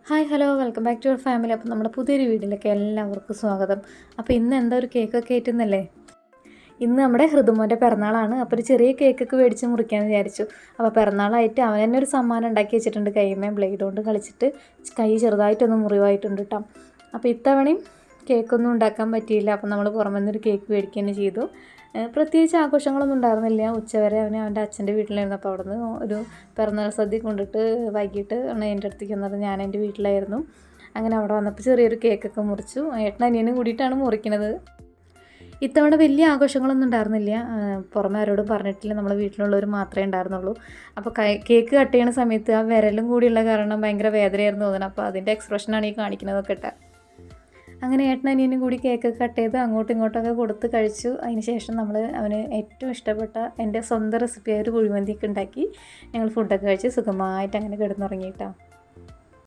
Hi hello welcome back to our family. അപ്പോൾ നമ്മുടെ പുതിയൊരു വീഡിയോയിലേക്ക് എല്ലാവർക്കും സ്വാഗതം. അപ്പോൾ ഇന്ന് എന്താ ഒരു കേക്കൊക്കെ ആയിട്ടുന്നല്ലേ. ഇന്ന് നമ്മുടെ ഹൃദുമോൻ്റെ പിറന്നാളാണ്. അപ്പോൾ ഒരു ചെറിയ കേക്കൊക്കെ മേടിച്ച് മുറിക്കാമെന്ന് വിചാരിച്ചു. അപ്പോൾ പിറന്നാളായിട്ട് അവൻ തന്നെ ഒരു സമ്മാനം ഉണ്ടാക്കി വെച്ചിട്ടുണ്ട്. കൈമേ ബ്ലേഡ് കൊണ്ട് കളിച്ചിട്ട് കൈ ചെറുതായിട്ടൊന്ന് മുറിവായിട്ടുണ്ട് കേട്ടോ. അപ്പോൾ ഇത്തവണയും കേക്കൊന്നും ഉണ്ടാക്കാൻ പറ്റിയില്ല. അപ്പോൾ നമ്മൾ പുറമെ നിന്നൊരു കേക്ക് മേടിക്കുക തന്നെ ചെയ്തു. പ്രത്യേകിച്ച് ആഘോഷങ്ങളൊന്നും ഉണ്ടായിരുന്നില്ല. ഉച്ചവരെ അവൻ്റെ അച്ഛൻ്റെ വീട്ടിലായിരുന്നു. അപ്പോൾ അവിടെ നിന്ന് ഒരു പിറന്നാൾ സദ്യ കൊണ്ടിട്ട് വൈകിട്ട് ആണ് എൻ്റെ അടുത്തേക്ക് വന്നത്. ഞാൻ എൻ്റെ വീട്ടിലായിരുന്നു. അങ്ങനെ അവിടെ വന്നപ്പോൾ ചെറിയൊരു കേക്കൊക്കെ മുറിച്ചു. ഏട്ടനും അനിയനും കൂടിയിട്ടാണ് മുറിക്കുന്നത്. ഇത്തവണ വലിയ ആഘോഷങ്ങളൊന്നും ഉണ്ടായിരുന്നില്ല. പുറമെ ആരോടും പറഞ്ഞിട്ടില്ല. നമ്മളെ വീട്ടിലുള്ളവർ മാത്രമേ ഉണ്ടായിരുന്നുള്ളൂ. അപ്പോൾ കേക്ക് കട്ട് ചെയ്യുന്ന സമയത്ത് ആ വിരലും കൂടിയുള്ള കാരണം ഭയങ്കര വേദനയായിരുന്നു തോന്നുന്നത്. അപ്പോൾ അതിൻ്റെ എക്സ്പ്രഷനാണ് ഈ കാണിക്കുന്നതൊക്കെ ഇട്ട. അങ്ങനെ ഏട്ടനും അനിയനും കൂടി കേക്ക് കട്ട് ചെയ്ത് അങ്ങോട്ടും ഇങ്ങോട്ടൊക്കെ കൊടുത്ത് കഴിച്ചു. അതിന് ശേഷം നമ്മൾ അവന് ഏറ്റവും ഇഷ്ടപ്പെട്ട എൻ്റെ സ്വന്തം റെസിപ്പിയായ ഒരു കുഴിമന്തിയൊക്കെ ഉണ്ടാക്കി ഞങ്ങൾ ഫുഡൊക്കെ കഴിച്ച് സുഖമായിട്ട് അങ്ങനെ കിടന്നുറങ്ങിയിട്ടാണ്.